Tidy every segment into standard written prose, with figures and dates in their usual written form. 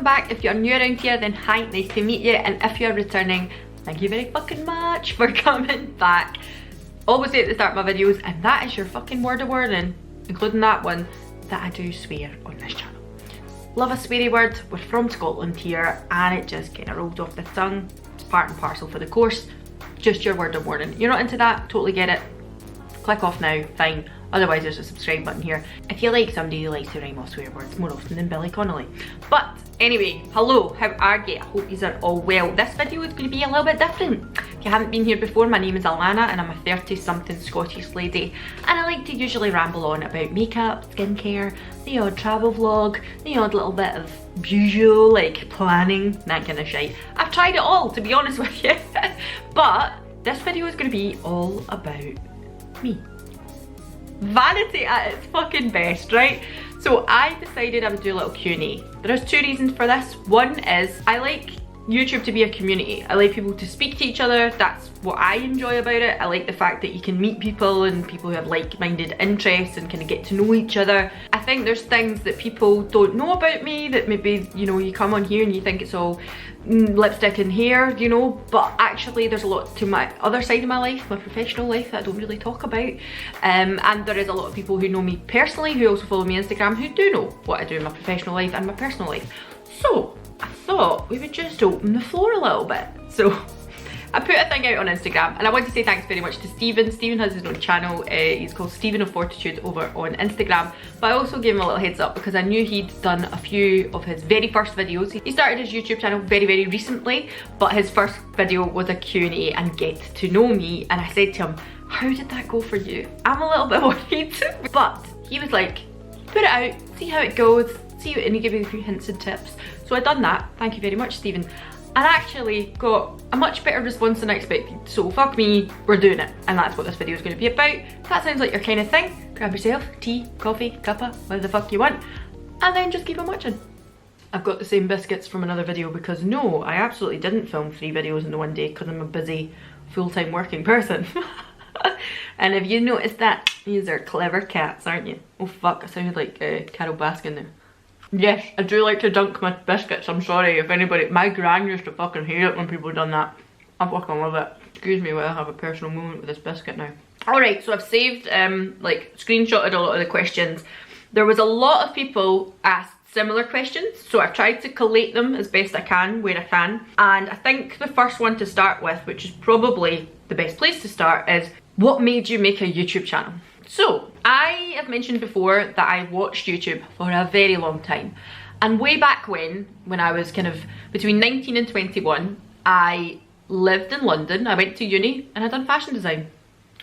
welcome back. If you're new around here, then hi, nice to meet you. And if you're returning, thank you very fucking much for coming back. Always say at the start of my videos, and that is your fucking word of warning, including that one, that I do swear on this channel. Love a sweary word. We're from Scotland here, and it just kind of rolls off the tongue. It's part and parcel for the course. Just your word of warning. You're not into that? Totally get it. Click off now, fine. Otherwise there's a subscribe button here if you like somebody who likes to rhyme off swear words more often than Billy Connolly. But anyway, hello, how are you? I hope you are all well. This video is going to be a little bit different. If you haven't been here before, my name is Alana and I'm a 30-something Scottish lady, and I like to usually ramble on about makeup, skincare, the odd travel vlog, the odd little bit of usual like planning, that kind of shit. I've tried it all, to be honest with you. But this video is going to be all about me. Vanity at its fucking best, right? So I decided I would do a little Q&A. There's two reasons for this. One is I like YouTube to be a community. I like people to speak to each other. That's what I enjoy about it. I like the fact that you can meet people and people who have like-minded interests and kind of get to know each other. I think there's things that people don't know about me that maybe, you know, you come on here and you think it's all lipstick and hair, you know, but actually there's a lot to my other side of my life, my professional life, that I don't really talk about. And there is a lot of people who know me personally, who also follow me on Instagram, who do know what I do in my professional life and my personal life. So I thought we would just open the floor a little bit. So I put a thing out on Instagram, and I want to say thanks very much to Stephen. Stephen has his own channel. He's called Stephen of Fortitude over on Instagram. But I also gave him a little heads up because I knew he'd done a few of his very first videos. He started his YouTube channel very, very recently, but his first video was a Q&A and get to know me. And I said to him, how did that go for you? I'm a little bit worried. But he was like, put it out, see how it goes, and he gave me a few hints and tips. So I've done that. Thank you very much, Stephen. And actually got a much better response than I expected. So fuck me, we're doing it. And that's what this video is going to be about. If that sounds like your kind of thing, grab yourself tea, coffee, cuppa, whatever the fuck you want, and then just keep on watching. I've got the same biscuits from another video because no, I absolutely didn't film 3 videos in the one day because I'm a busy full-time working person. And if you noticed that, these are clever cats, aren't you? Oh fuck, I sounded like Carol Baskin there. Yes, I do like to dunk my biscuits. I'm sorry if anybody, my gran used to fucking hate it when people done that. I fucking love it. Excuse me while I have a personal moment with this biscuit now. Alright, so I've saved, like screenshotted a lot of the questions. There was a lot of people asked similar questions, so I've tried to collate them as best I can where I can. And I think the first one to start with, which is probably the best place to start, is what made you make a YouTube channel? So, I have mentioned before that I watched YouTube for a very long time. And way back when I was kind of between 19 and 21, I lived in London. I went to uni and I'd done fashion design.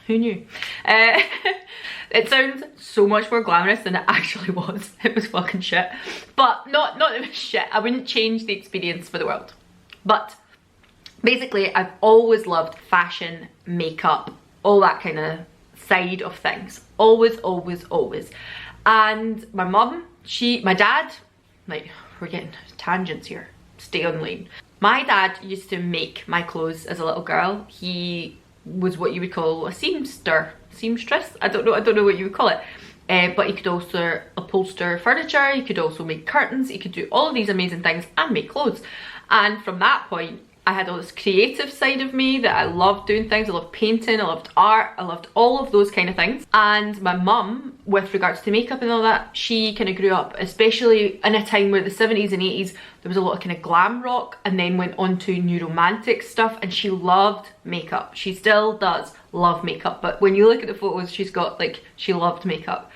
Who knew? It sounds so much more glamorous than it actually was. It was fucking shit. But not that it was shit. I wouldn't change the experience for the world. But basically, I've always loved fashion, makeup, all that kind of side of things. Always, always, always. And my mum, my dad, like, we're getting tangents here, stay on lane. My dad used to make my clothes as a little girl. He was what you would call a seamstress. I don't know what you would call it. But he could also upholster furniture, he could also make curtains, he could do all of these amazing things and make clothes. And from that point, I had all this creative side of me that I loved doing things. I loved painting, I loved art, I loved all of those kind of things. And my mum, with regards to makeup and all that, she kind of grew up, especially in a time where the 70s and 80s, there was a lot of kind of glam rock, and then went on to new romantic stuff, and she loved makeup. She still does love makeup, but when you look at the photos she's got, like, she loved makeup.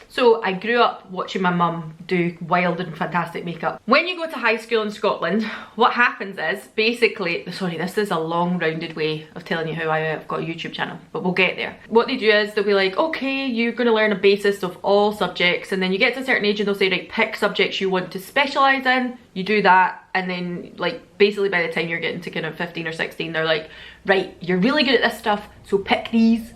So I grew up watching my mum do wild and fantastic makeup. When you go to high school in Scotland, what happens is, basically, sorry, this is a long rounded way of telling you how I've got a YouTube channel, but we'll get there. What they do is they'll be like, okay, you're gonna learn a basis of all subjects, and then you get to a certain age and they'll say, right, pick subjects you want to specialise in, you do that, and then like basically by the time you're getting to kind of 15 or 16, they're like, right, you're really good at this stuff, so pick these.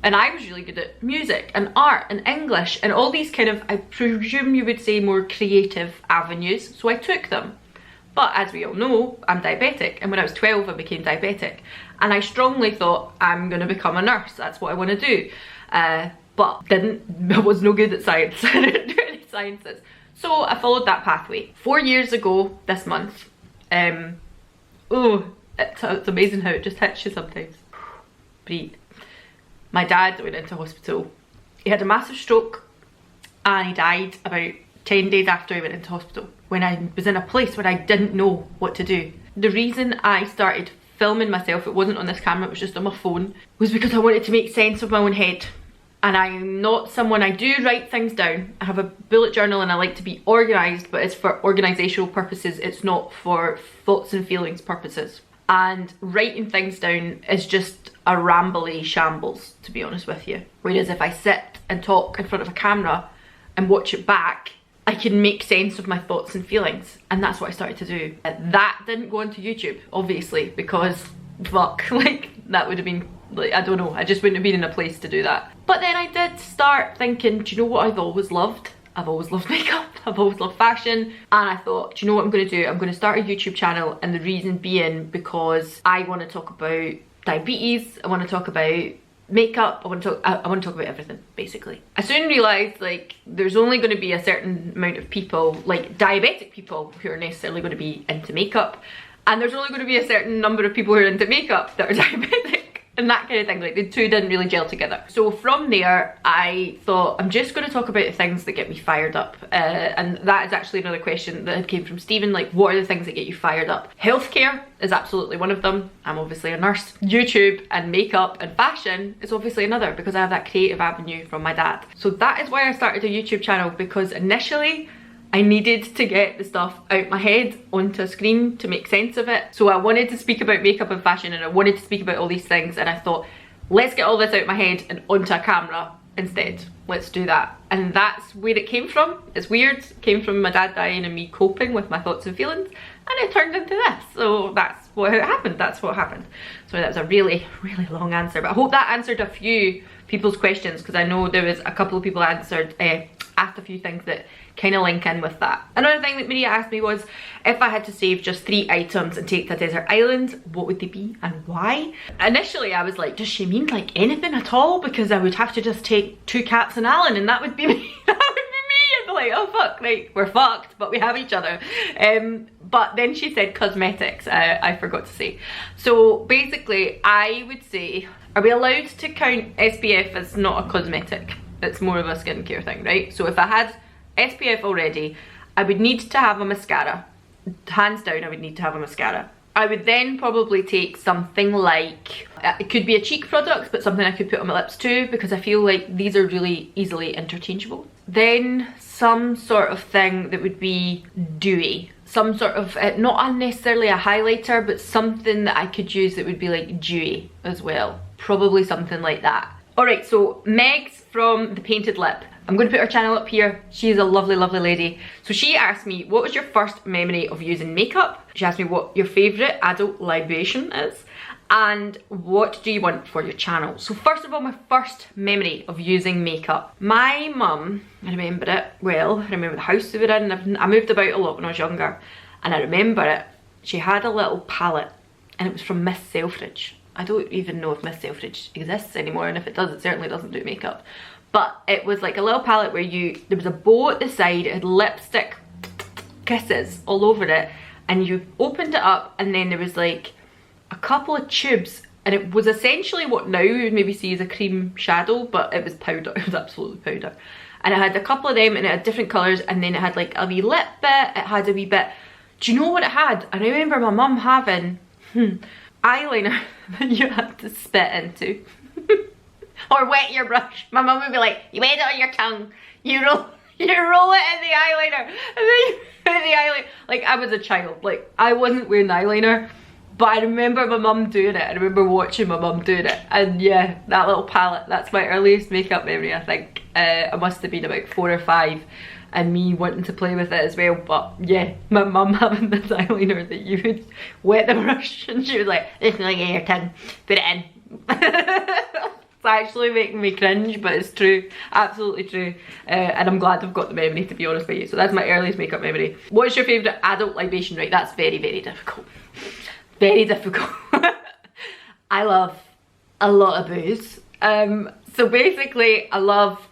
And I was really good at music and art and English and all these kind of, I presume you would say, more creative avenues, so I took them. But as we all know, I'm diabetic, and when I was 12 I became diabetic, and I strongly thought I'm gonna become a nurse, that's what I want to do. But I was no good at science. I didn't do any sciences. So I followed that pathway. 4 years ago this month, oh, it's amazing how it just hits you sometimes. Breathe. My dad went into hospital. He had a massive stroke and he died about 10 days after he went into hospital, when I was in a place where I didn't know what to do. The reason I started filming myself, it wasn't on this camera, it was just on my phone, was because I wanted to make sense of my own head. And I'm not someone, I do write things down. I have a bullet journal and I like to be organised, but it's for organisational purposes, it's not for thoughts and feelings purposes. And writing things down is just a rambly shambles, to be honest with you. Whereas if I sit and talk in front of a camera and watch it back, I can make sense of my thoughts and feelings. And that's what I started to do. That didn't go onto YouTube, obviously, because fuck, like that would have been, like, I don't know, I just wouldn't have been in a place to do that. But then I did start thinking, do you know what I've always loved? I've always loved makeup, I've always loved fashion, and I thought, do you know what I'm going to do? I'm going to start a YouTube channel, and the reason being because I want to talk about diabetes, I want to talk about makeup, I want to talk about everything, basically. I soon realised, like, there's only going to be a certain amount of people, like diabetic people, who are necessarily going to be into makeup, and there's only going to be a certain number of people who are into makeup that are diabetic. And that kind of thing, like the two didn't really gel together. So from there, I thought I'm just going to talk about the things that get me fired up. And that is actually another question that came from Stephen, like what are the things that get you fired up? Healthcare is absolutely one of them. I'm obviously a nurse. YouTube and makeup and fashion is obviously another, because I have that creative avenue from my dad. So that is why I started a YouTube channel, because initially I needed to get the stuff out my head onto a screen to make sense of it. So I wanted to speak about makeup and fashion, and I wanted to speak about all these things, and I thought, let's get all this out my head and onto a camera instead. Let's do that. And that's where it came from. It's weird. It came from my dad dying and me coping with my thoughts and feelings, and it turned into this. So that's what happened. That's what happened. So that was a really, really long answer, but I hope that answered a few people's questions, because I know there was a couple of people asked a few things that kind of link in with that. Another thing that Maria asked me was, if I had to save just 3 items and take to a desert island, what would they be and why? Initially I was like, does she mean like anything at all? Because I would have to just take 2 cats and Alan and that would be me. That would be me. And like, oh fuck, like we're fucked, but we have each other. But then she said cosmetics, I forgot to say. So basically I would say, are we allowed to count SPF as not a cosmetic? It's more of a skincare thing, right? So if I had SPF already, I would need to have a mascara. Hands down, I would need to have a mascara. I would then probably take something like, it could be a cheek product, but something I could put on my lips too, because I feel like these are really easily interchangeable. Then some sort of thing that would be dewy. Some sort of, not necessarily a highlighter, but something that I could use that would be like dewy as well. Probably something like that. Alright, so Meg's from The Painted Lip. I'm going to put her channel up here. She's a lovely, lovely lady. So she asked me, what was your first memory of using makeup? She asked me what your favourite adult libation is, and what do you want for your channel? So first of all, my first memory of using makeup. My mum, I remember it well. I remember the house we were in. I moved about a lot when I was younger, and I remember it. She had a little palette, and it was from Miss Selfridge. I don't even know if Miss Selfridge exists anymore, and if it does, it certainly doesn't do makeup. But it was like a little palette where there was a bow at the side, it had lipstick kisses all over it, and you opened it up and then there was like a couple of tubes, and it was essentially what now you would maybe see as a cream shadow, but it was powder. It was absolutely powder. And it had a couple of them and it had different colours, and then it had like a wee lip bit, it had a wee bit, do you know what it had? I remember my mum having eyeliner that you had to spit into. Or wet your brush. My mum would be like, you wet it on your tongue, you roll it in the eyeliner, and then you put the eyeliner. Like, I was a child, like I wasn't wearing eyeliner, but I remember my mum doing it. I remember watching my mum doing it, and yeah, that little palette, that's my earliest makeup memory, I think. I must have been about 4 or 5, and me wanting to play with it as well. But yeah, my mum having this eyeliner that you would wet the brush, and she was like, this is like in your tongue, put it in. It's actually making me cringe, but it's true, absolutely true. And I'm glad I've got the memory, to be honest with you. So that's my earliest makeup memory. What's your favourite adult libation? Right, that's very, very difficult. Very difficult. I love a lot of booze. So basically, I love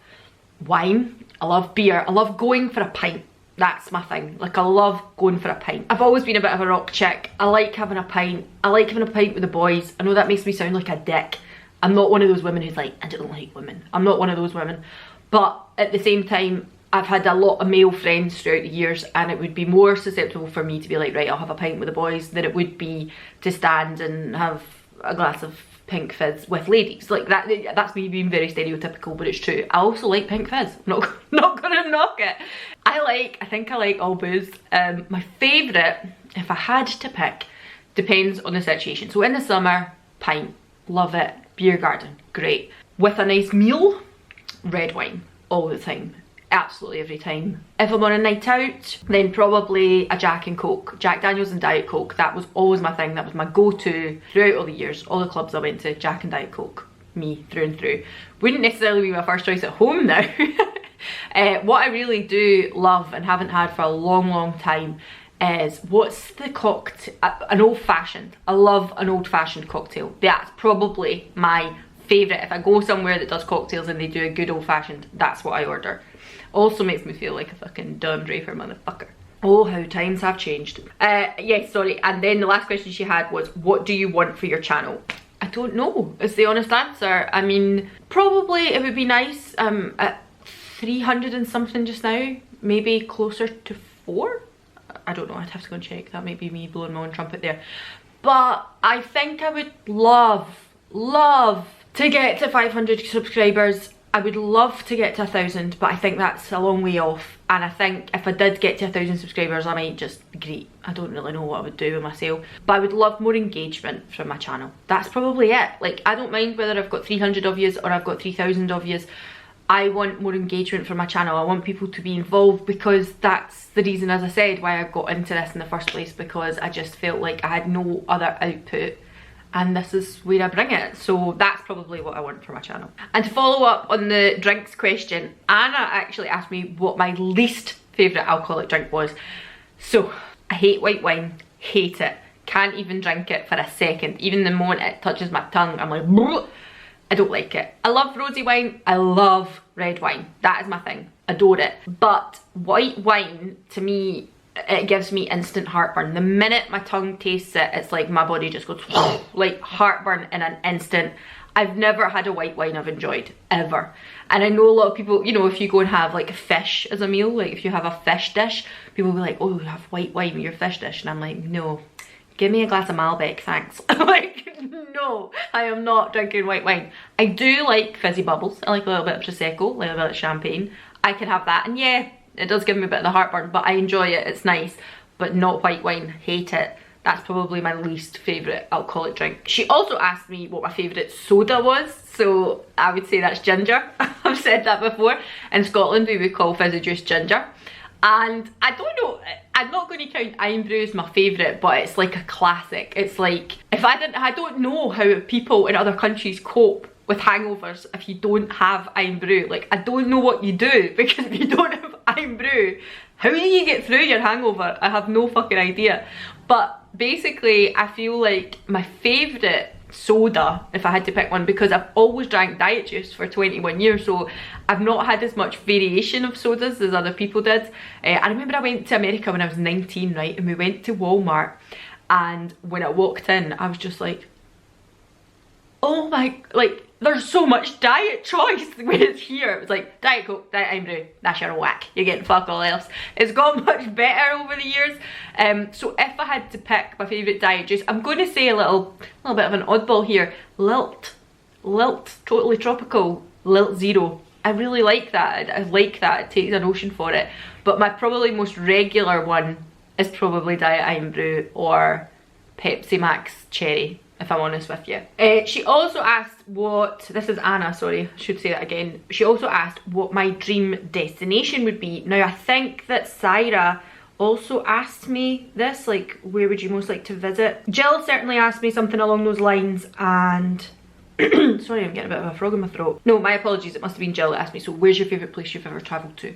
wine, I love beer, I love going for a pint. That's my thing. Like, I love going for a pint. I've always been a bit of a rock chick. I like having a pint. I like having a pint with the boys. I know that makes me sound like a dick. I'm not one of those women who's like, I don't like women. I'm not one of those women. But at the same time, I've had a lot of male friends throughout the years, and it would be more susceptible for me to be like, right, I'll have a pint with the boys, than it would be to stand and have a glass of pink fizz with ladies. Like, that's me being very stereotypical, but it's true. I also like pink fizz. I'm not gonna knock it. I think I like all booze. My favourite, if I had to pick, depends on the situation. So in the summer, pint, love it. Beer garden, great. With a nice meal, red wine, all the time. Absolutely every time. If I'm on a night out, then probably a Jack and Coke. Jack Daniels and Diet Coke. That was always my thing. That was my go-to throughout all the years. All the clubs I went to, Jack and Diet Coke. Me, through and through. Wouldn't necessarily be my first choice at home now. What I really do love and haven't had for a long time is, what's the cocktail? An old-fashioned. I love an old-fashioned cocktail. That's probably my favourite. If I go somewhere that does cocktails and they do a good old-fashioned, that's what I order. Also makes me feel like a fucking Don Draper motherfucker. Oh, how times have changed. Yes, sorry. And then the last question she had was, what do you want for your channel? I don't know, is the honest answer. I mean, probably it would be nice at 300 and something just now. Maybe closer to 4? I don't know, I'd have to go and check. That might be me blowing my own trumpet there. But I think I would love to get to 500 subscribers. I would love to get to 1,000, but I think that's a long way off. And I think if I did get to 1,000 subscribers, I might just be great. I don't really know what I would do with myself. But I would love more engagement from my channel. That's probably it. Like, I don't mind whether I've got 300 of yous or I've got 3,000 of yous. I want more engagement from my channel. I want people to be involved, because that's the reason, as I said, why I got into this in the first place, because I just felt like I had no other output. And this is where I bring it. So that's probably what I want for my channel. And to follow up on the drinks question, Anna actually asked me what my least favourite alcoholic drink was. So, I hate white wine, hate it. Can't even drink it for a second. Even the moment it touches my tongue, I'm like, bleh. I don't like it. I love rosy wine, I love red wine. That is my thing, adore it. But white wine, to me, it gives me instant heartburn. The minute my tongue tastes it, it's like my body just goes like heartburn in an instant. I've never had a white wine I've enjoyed, ever. And I know a lot of people, you know, if you go and have like fish as a meal, like if you have a fish dish, people will be like, oh, you have white wine with your fish dish. And I'm like, no, give me a glass of Malbec, thanks. Like, no, I am not drinking white wine. I do like fizzy bubbles. I like a little bit of Prosecco, like a bit of champagne. I can have that, and yeah, it does give me a bit of the heartburn, but I enjoy it, it's nice. But not white wine, hate it. That's probably my least favourite alcoholic drink. She also asked me what my favourite soda was, so I would say that's ginger. I've said that before. In Scotland we would call fizzy juice ginger. And I don't know, I'm not going to count Iron Brew as my favourite, but it's like a classic. It's like, I don't know how people in other countries cope with hangovers if you don't have Iron Brew. Like, I don't know what you do, because if you don't have Iron Brew, how do you get through your hangover? I have no fucking idea. But basically, I feel like my favourite soda, if I had to pick one, because I've always drank diet juice for 21 years, so I've not had as much variation of sodas as other people did. I remember I went to America when I was 19, right, and we went to Walmart, and when I walked in, I was just like, oh my, like, there's so much diet choice when it's here. It was like, Diet Coke, Diet Iron Brew, that's your whack, you're getting fuck all else. It's got much better over the years. So if I had to pick my favourite diet juice, I'm going to say a little bit of an oddball here. Lilt, Totally Tropical, Lilt Zero. I really like that. I like that, it takes an ocean for it. But my probably most regular one is probably Diet Iron Brew or Pepsi Max Cherry, if I'm honest with you. She also asked this is Anna, sorry, I should say that again. She also asked what my dream destination would be. Now, I think that Syra also asked me this, like, where would you most like to visit? Jill certainly asked me something along those lines, and sorry, I'm getting a bit of a frog in my throat. No, my apologies, it must have been Jill that asked me, so where's your favourite place you've ever travelled to?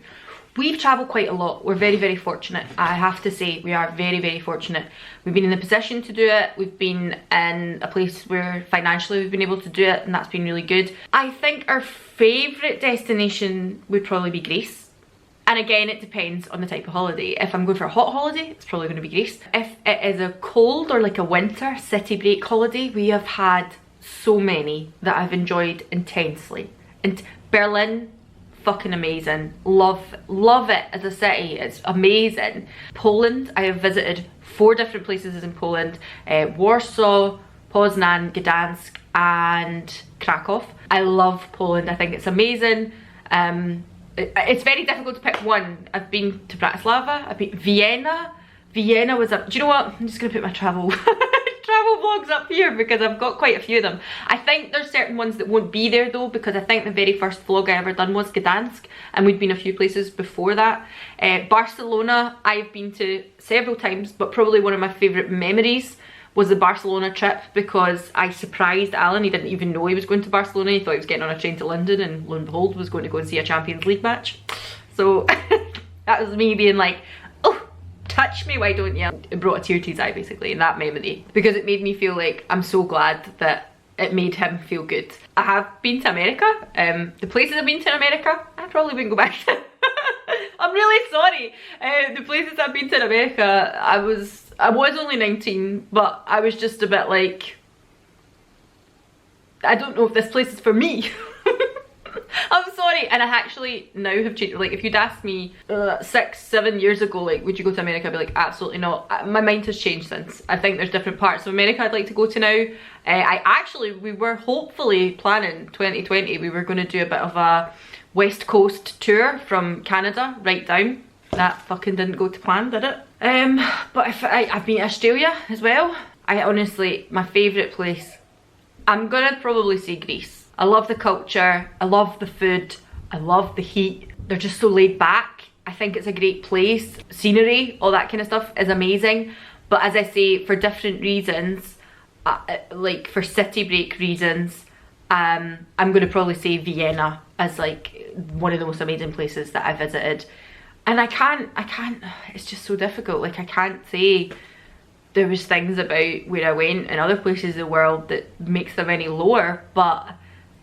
We've travelled quite a lot. We're very, very fortunate. I have to say, we are very, very fortunate. We've been in the position to do it. We've been in a place where financially we've been able to do it, and that's been really good. I think our favourite destination would probably be Greece. And again, it depends on the type of holiday. If I'm going for a hot holiday, it's probably going to be Greece. If it is a cold or like a winter city break holiday, we have had so many that I've enjoyed intensely. And Berlin, fucking amazing. Love it as a city. It's amazing. Poland, I have visited 4 different places in Poland. Warsaw, Poznan, Gdansk and Krakow. I love Poland. I think it's amazing. It's very difficult to pick one. I've been to Bratislava, I've been Vienna. Vienna was up. Do you know what? I'm just gonna put my travel travel vlogs up here because I've got quite a few of them. I think there's certain ones that won't be there though, because I think the very first vlog I ever done was Gdansk, and we'd been a few places before that. Barcelona, I've been to several times, but probably one of my favourite memories was the Barcelona trip, because I surprised Alan. He didn't even know he was going to Barcelona. He thought he was getting on a train to London, and lo and behold was going to go and see a Champions League match. So that was me being like, oh, touch me, why don't you? It brought a tear to his eye basically in that memory, because it made me feel like I'm so glad that it made him feel good. I have been to America. The places I've been to in America, I probably wouldn't go back to. I'm really sorry. The places I've been to in America, I was only 19, but I was just a bit like, I don't know if this place is for me. I'm sorry. And I actually now have changed. Like, if you'd asked me 6-7 years ago, like, would you go to America, I'd be like, absolutely not. My mind has changed since. I think there's different parts of America I'd like to go to now. We were hopefully planning 2020, we were going to do a bit of a West Coast tour from Canada right down. That fucking didn't go to plan, did it? But I've been to Australia as well. I honestly, my favourite place, I'm gonna probably say Greece. I love the culture, I love the food, I love the heat. They're just so laid back. I think it's a great place. Scenery, all that kind of stuff is amazing. But as I say, for different reasons, like for city break reasons, I'm gonna probably say Vienna as like one of the most amazing places that I visited. And I can't, it's just so difficult. Like, I can't say there was things about where I went in other places in the world that makes them any lower, but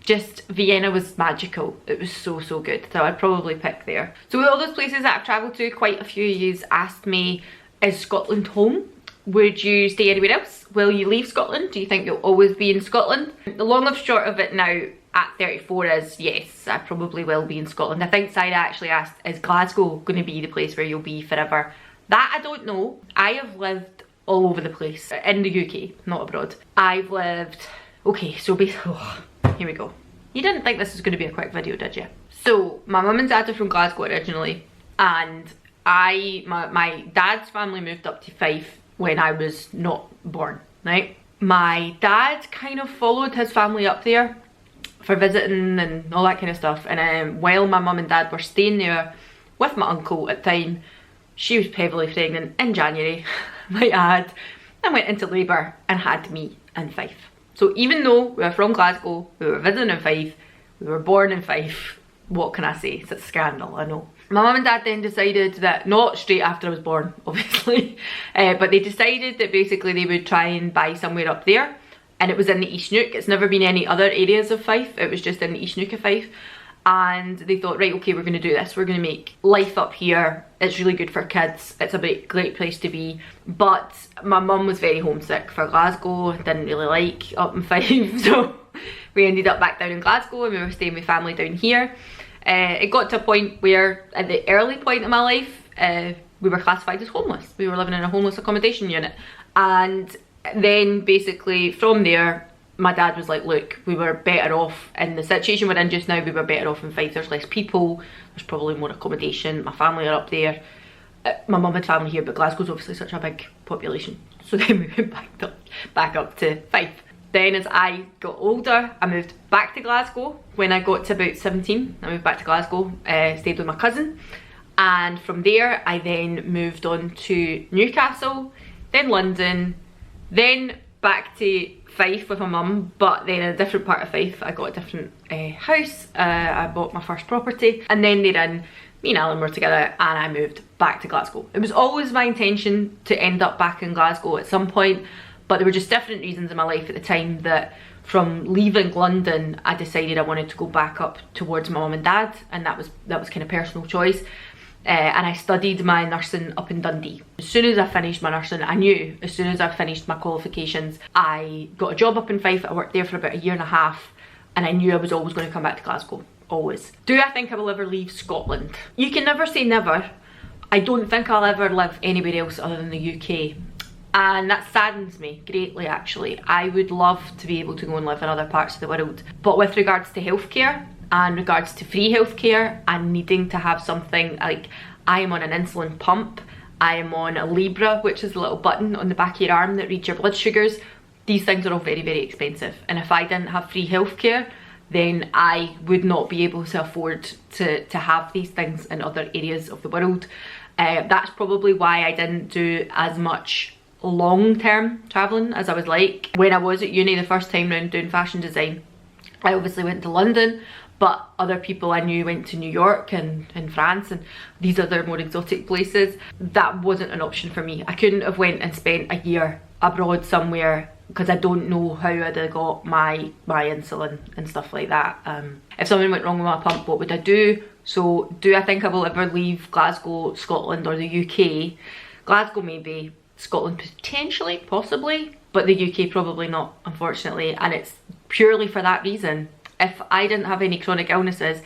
just Vienna was magical. It was so, so good. So I'd probably pick there. So with all those places that I've travelled to, quite a few of you asked me, is Scotland home? Would you stay anywhere else? Will you leave Scotland? Do you think you'll always be in Scotland? The long and short of it now, at 34 is yes, I probably will be in Scotland. I think Syra actually asked, is Glasgow going to be the place where you'll be forever? That I don't know. I have lived all over the place, in the UK, not abroad. I've lived, okay, so basically, here we go. You didn't think this was going to be a quick video, did you? So my mum and dad are from Glasgow originally, and my dad's family moved up to Fife when I was not born, right? My dad kind of followed his family up there for visiting and all that kind of stuff, and while my mum and dad were staying there with my uncle at the time, she was heavily pregnant in January, might add, and went into labour and had me in Fife. So even though we were from Glasgow, we were visiting in Fife, we were born in Fife, what can I say? It's a scandal, I know. My mum and dad then decided that, not straight after I was born, obviously, but they decided that basically they would try and buy somewhere up there. And it was in the East Neuk. It's never been any other areas of Fife. It was just in the East Neuk of Fife. And they thought, right, okay, we're going to do this. We're going to make life up here. It's really good for kids. It's a great place to be. But my mum was very homesick for Glasgow. Didn't really like up in Fife. So we ended up back down in Glasgow, and we were staying with family down here. It got to a point where, at the early point of my life, we were classified as homeless. We were living in a homeless accommodation unit. And then basically from there, my dad was like, look, we were better off in the situation we're in just now. We were better off in Fife. There's less people, there's probably more accommodation, my family are up there. My mum had family here, but Glasgow's obviously such a big population, so then we went back up to Fife. Then as I got older, I moved back to Glasgow. When I got to about 17, I moved back to Glasgow, stayed with my cousin, and from there I then moved on to Newcastle, then London, then back to Fife with my mum, but then in a different part of Fife. I got a different house, I bought my first property, and then therein me and Alan were together and I moved back to Glasgow. It was always my intention to end up back in Glasgow at some point, but there were just different reasons in my life at the time that from leaving London I decided I wanted to go back up towards my mum and dad, and that was kind of personal choice. and I studied my nursing up in Dundee. As soon as I finished my nursing, I knew as soon as I finished my qualifications, I got a job up in Fife. I worked there for about a year and a half, and I knew I was always going to come back to Glasgow. Always. Do I think I will ever leave Scotland? You can never say never. I don't think I'll ever live anywhere else other than the UK. And that saddens me greatly, actually. I would love to be able to go and live in other parts of the world. But with regards to healthcare and regards to free healthcare and needing to have something like, I am on an insulin pump, I am on a Libra, which is a little button on the back of your arm that reads your blood sugars. These things are all very, very expensive. And if I didn't have free healthcare, then I would not be able to afford to have these things in other areas of the world. That's probably why I didn't do as much long-term travelling as I was like. When I was at uni the first time round doing fashion design, I obviously went to London, but other people I knew went to New York and France and these other more exotic places. That wasn't an option for me. I couldn't have went and spent a year abroad somewhere because I don't know how I'd have got my insulin and stuff like that. If something went wrong with my pump, what would I do? So do I think I will ever leave Glasgow, Scotland or the UK? Glasgow maybe, Scotland potentially, possibly, but the UK probably not, unfortunately. And it's purely for that reason. If I didn't have any chronic illnesses,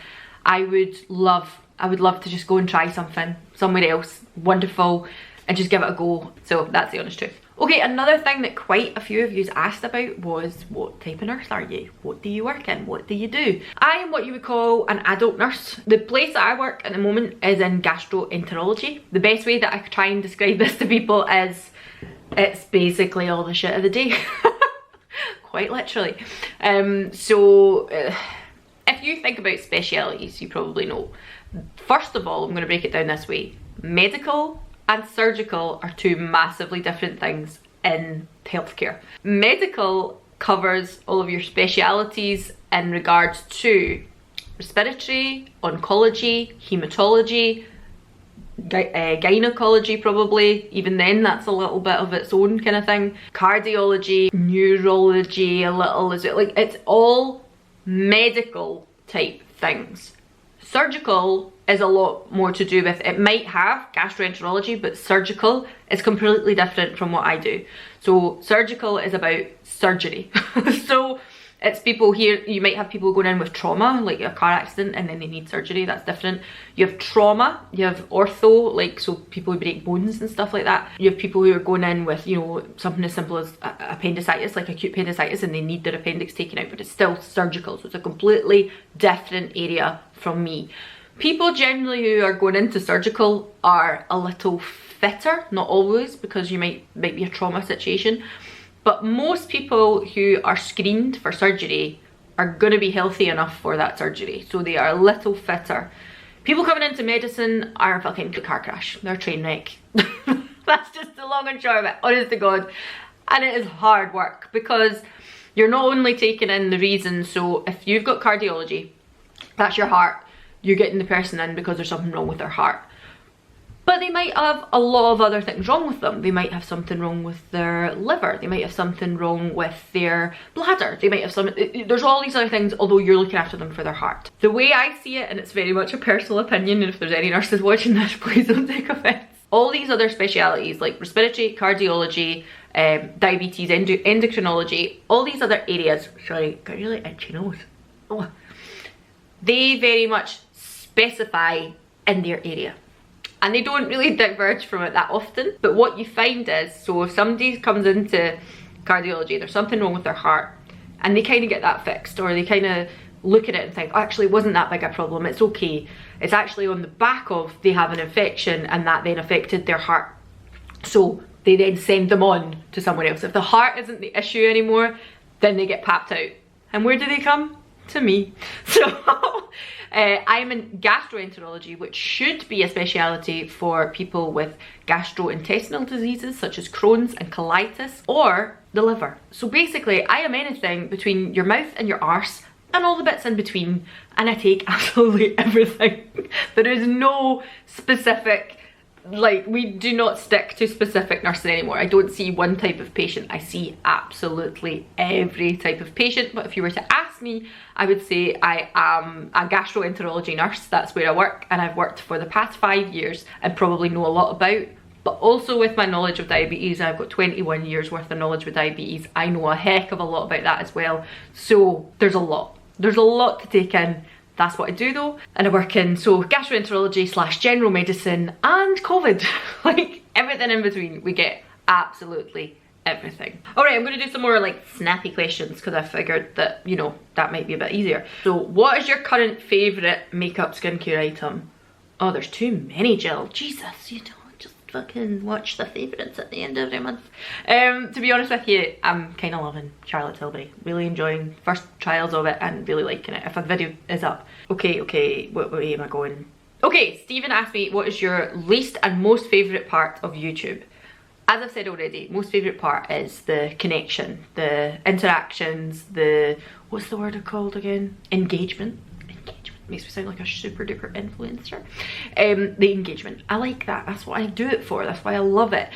I would love to just go and try something somewhere else wonderful and just give it a go. So that's the honest truth. Okay, another thing that quite a few of you asked about was, what type of nurse are you? What do you work in? What do you do? I am what you would call an adult nurse. The place that I work at the moment is in gastroenterology. The best way that I could try and describe this to people is, it's basically all the shit of the day. Quite literally. If you think about specialities, you probably know. First of all, I'm going to break it down this way. Medical and surgical are two massively different things in healthcare. Medical covers all of your specialities in regards to respiratory, oncology, hematology, gynecology probably. Even then, that's a little bit of its own kind of thing. Cardiology, neurology a little as well. Like, it's all medical type things. Surgical is a lot more to do with, it might have gastroenterology, but surgical is completely different from what I do. So surgical is about surgery. So it's people here, you might have people going in with trauma, like a car accident, and then they need surgery. That's different. You have trauma, you have ortho, like, so people who break bones and stuff like that. You have people who are going in with, you know, something as simple as appendicitis, like acute appendicitis, and they need their appendix taken out, but it's still surgical. So it's a completely different area from me. People generally who are going into surgical are a little fitter, not always, because you might be a trauma situation. But most people who are screened for surgery are going to be healthy enough for that surgery. So they are a little fitter. People coming into medicine are a fucking car crash. They're a train wreck. That's just the long and short of it, honest to God. And it is hard work because you're not only taking in the reasons. So if you've got cardiology, that's your heart. You're getting the person in because there's something wrong with their heart. But they might have a lot of other things wrong with them. They might have something wrong with their liver. They might have something wrong with their bladder. They might have some, there's all these other things, although you're looking after them for their heart. The way I see it, and it's very much a personal opinion, and if there's any nurses watching this, please don't take offense. All these other specialities like respiratory, cardiology, diabetes, endocrinology, all these other areas, sorry, got a really itchy nose. Oh. They very much specify in their area. And they don't really diverge from it that often. But what you find is, so if somebody comes into cardiology, there's something wrong with their heart, and they kind of get that fixed, or they kind of look at it and think, oh, actually, it wasn't that big a problem, it's okay. It's actually on the back of they have an infection, and that then affected their heart. So they then send them on to someone else. If the heart isn't the issue anymore, then they get papped out. And where do they come? To me. So I'm in gastroenterology, which should be a speciality for people with gastrointestinal diseases such as Crohn's and colitis, or the liver. So basically I am anything between your mouth and your arse and all the bits in between, and I take absolutely everything. There is no specific like, we do not stick to specific nursing anymore. I don't see one type of patient, I see absolutely every type of patient. But if you were to ask me, I would say I am a gastroenterology nurse. That's where I work, and I've worked for the past 5 years and probably know a lot about. But also with my knowledge of diabetes, I've got 21 years worth of knowledge with diabetes. I know a heck of a lot about that as well. So there's a lot to take in. That's what I do though. And I work in gastroenterology / general medicine and COVID. Like everything in between. We get absolutely everything. Alright, I'm going to do some more like snappy questions because I figured that, you know, that might be a bit easier. So what is your current favourite makeup skincare item? Oh, there's too many, Jill. Jesus, you don't just fucking watch the favourites at the end of every month. To be honest with you, I'm kind of loving Charlotte Tilbury. Really enjoying first trials of it and really liking it. If a video is up. Okay, what way am I going? Okay, Stephen asked me, what is your least and most favourite part of YouTube? As I've said already, most favourite part is the connection, the interactions, the, what's the word called again? Engagement. Makes me sound like a super duper influencer. The engagement, I like that. That's what I do it for. That's why I love it.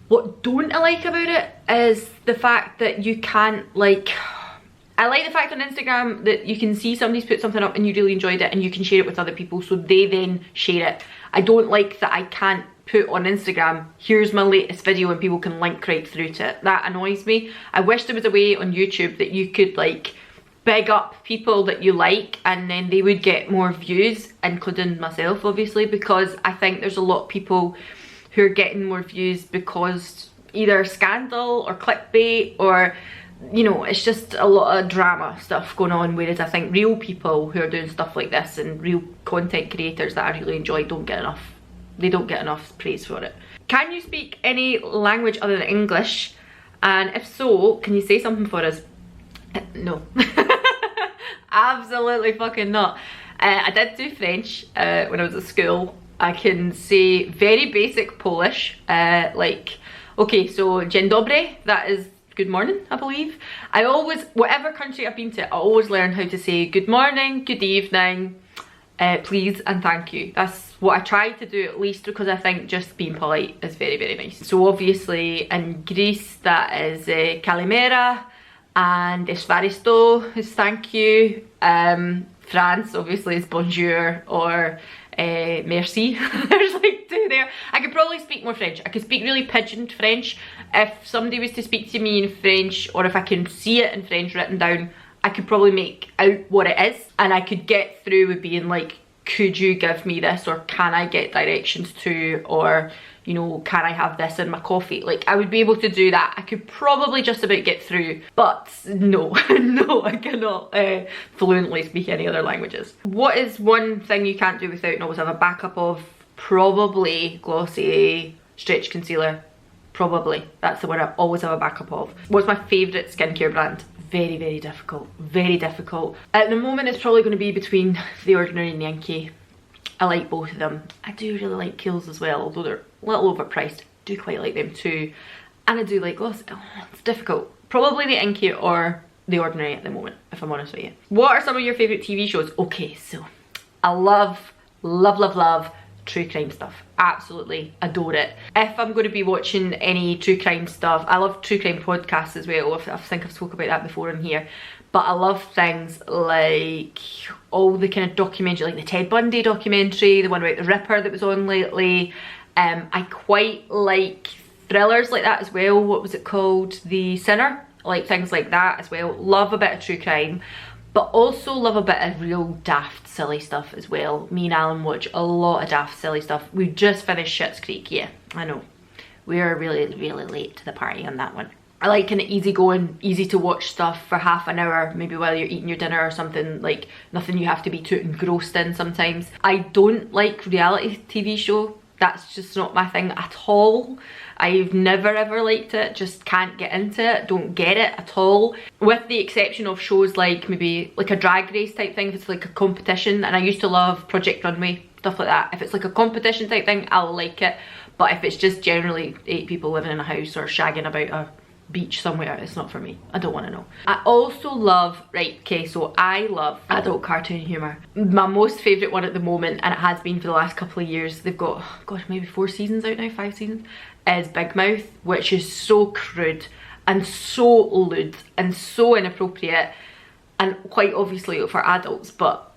What don't I like about it is the fact that you can't, like, I like the fact on Instagram that you can see somebody's put something up and you really enjoyed it and you can share it with other people so they then share it. I don't like that I can't put on Instagram, here's my latest video, and people can link right through to it. That annoys me. I wish there was a way on YouTube that you could like big up people that you like and then they would get more views, including myself obviously, because I think there's a lot of people who are getting more views because either scandal or clickbait or, you know, it's just a lot of drama stuff going on, whereas I think real people who are doing stuff like this and real content creators that I really enjoy don't get enough, they don't get enough praise for it. Can you speak any language other than English? And if so, can you say something for us? No. Absolutely fucking not. I did do French when I was at school. I can say very basic Polish, like, okay, so dzień dobry, that is good morning, I believe. I always, whatever country I've been to, I always learn how to say good morning, good evening, please and thank you. That's what I try to do, at least, because I think just being polite is very, very nice. So obviously in Greece that is kalimera, and Esvaristo is thank you. France obviously is bonjour or merci. There's like two there. I could probably speak more French. I could speak really pigeoned French. If somebody was to speak to me in French, or if I can see it in French written down, I could probably make out what it is, and I could get through with being like, could you give me this, or can I get directions to, or, you know, can I have this in my coffee? Like, I would be able to do that. I could probably just about get through, but no, no, I cannot fluently speak any other languages. What is one thing you can't do without and always have a backup of? Probably Glossier Stretch Concealer. Probably. That's the one I always have a backup of. What's my favourite skincare brand? Very, very difficult. Very difficult. At the moment, it's probably going to be between The Ordinary and Yankee. I like both of them. I do really like Kiehl's as well, although they're a little overpriced. I do quite like them too. And I do like Gloss. Oh, it's difficult. Probably the Yankee or The Ordinary at the moment, if I'm honest with you. What are some of your favourite TV shows? Okay, so I love true crime stuff. Absolutely adore it. If I'm going to be watching any true crime stuff, I love true crime podcasts as well. I think I've spoken about that before in here. But I love things like all the kind of documentary, like the Ted Bundy documentary, the one about the Ripper that was on lately. I quite like thrillers like that as well. What was it called? The Sinner. I like things like that as well. Love a bit of true crime. But also love a bit of real daft, silly stuff as well. Me and Alan watch a lot of daft, silly stuff. We just finished Schitt's Creek, yeah, I know. We are really, really late to the party on that one. I like kind of easygoing, easy to watch stuff for half an hour, maybe while you're eating your dinner or something, like nothing you have to be too engrossed in sometimes. I don't like reality TV show. That's just not my thing at all. I've never ever liked it, just can't get into it, don't get it at all. With the exception of shows like maybe like a drag race type thing, if it's like a competition, and I used to love Project Runway, stuff like that. If it's like a competition type thing, I'll like it. But if it's just generally 8 people living in a house or shagging about a beach somewhere. It's not for me. I don't want to know. I also love, right, okay, so I love adult cartoon humour. My most favourite one at the moment, and it has been for the last couple of years, they've got, God, maybe 4 seasons out now, 5 seasons, is Big Mouth, which is so crude and so lewd and so inappropriate and quite obviously for adults, but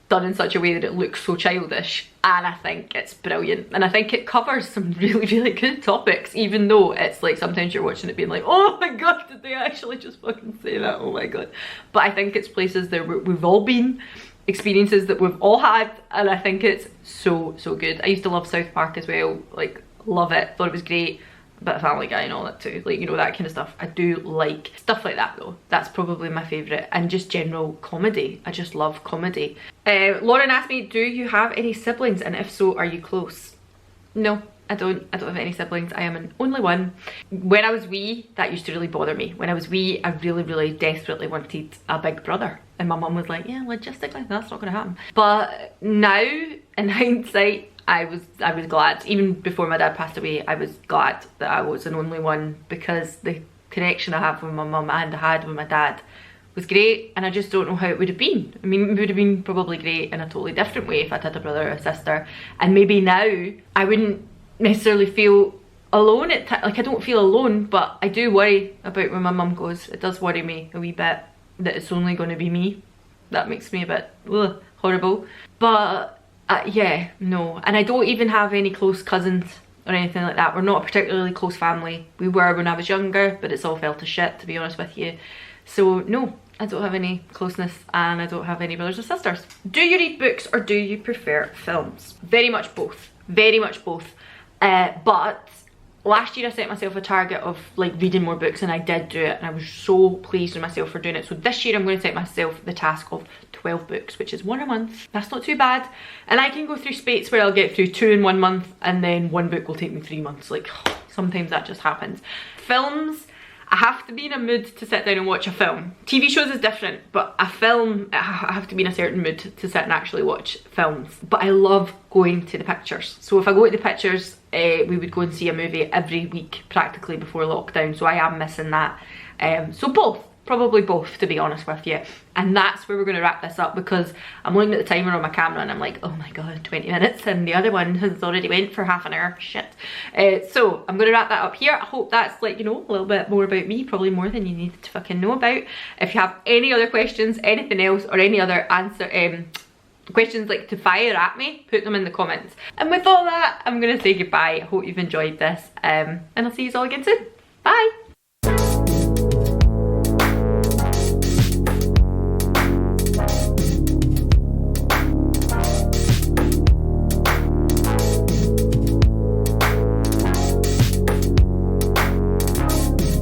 done in such a way that it looks so childish, and I think it's brilliant, and I think it covers some really good topics, even though it's like sometimes you're watching it being like, oh my god, did they actually just fucking say that, oh my god. But I think it's places that we've all been, experiences that we've all had, and I think it's so good. I used to love South Park as well, like love it, thought it was great. Bit of Family Guy and all that too, like, you know, that kind of stuff. I do like stuff like that though. That's probably my favourite, and just general comedy. I just love comedy. Lauren asked me, do you have any siblings, and if so, are you close? No, I don't have any siblings. I am an only one. When I was wee, that used to really bother me. When I was wee, I really desperately wanted a big brother, and my mum was like, yeah, logistically that's not gonna happen. But now, in hindsight, I was glad. Even before my dad passed away, I was glad that I was an only one, because the connection I have with my mum and I had with my dad was great, and I just don't know how it would have been. I mean, it would have been probably great in a totally different way if I'd had a brother or a sister, and maybe now I wouldn't necessarily feel alone at like, I don't feel alone, but I do worry about where my mum goes. It does worry me a wee bit that it's only going to be me. That makes me a bit horrible. But yeah, no, and I don't even have any close cousins or anything like that. We're not a particularly close family. We were when I was younger, but it's all fell to shit, to be honest with you. So no, I don't have any closeness, and I don't have any brothers or sisters. Do you read books or do you prefer films? Very much both, very much both. But last year I set myself a target of like reading more books, and I did do it, and I was so pleased with myself for doing it. So this year I'm going to set myself the task of 12 books, which is 1 a month. That's not too bad, and I can go through spates where I'll get through 2 in 1 month, and then 1 book will take me 3 months. Like, sometimes that just happens. Films, I have to be in a mood to sit down and watch a film. TV shows is different, but a film, I have to be in a certain mood to sit and actually watch films. But I love going to the pictures. So if I go to the pictures, we would go and see a movie every week practically before lockdown, so I am missing that. So both, probably both, to be honest with you. And that's where we're going to wrap this up, because I'm looking at the timer on my camera and I'm like, oh my god, 20 minutes, and the other one has already went for half an hour. Shit. So I'm going to wrap that up here. I hope that's, like, you know, a little bit more about me, probably more than you needed to fucking know about. If you have any other questions, anything else, or any other questions like to fire at me, put them in the comments. And with all that, I'm going to say goodbye. I hope you've enjoyed this, and I'll see you all again soon. Bye.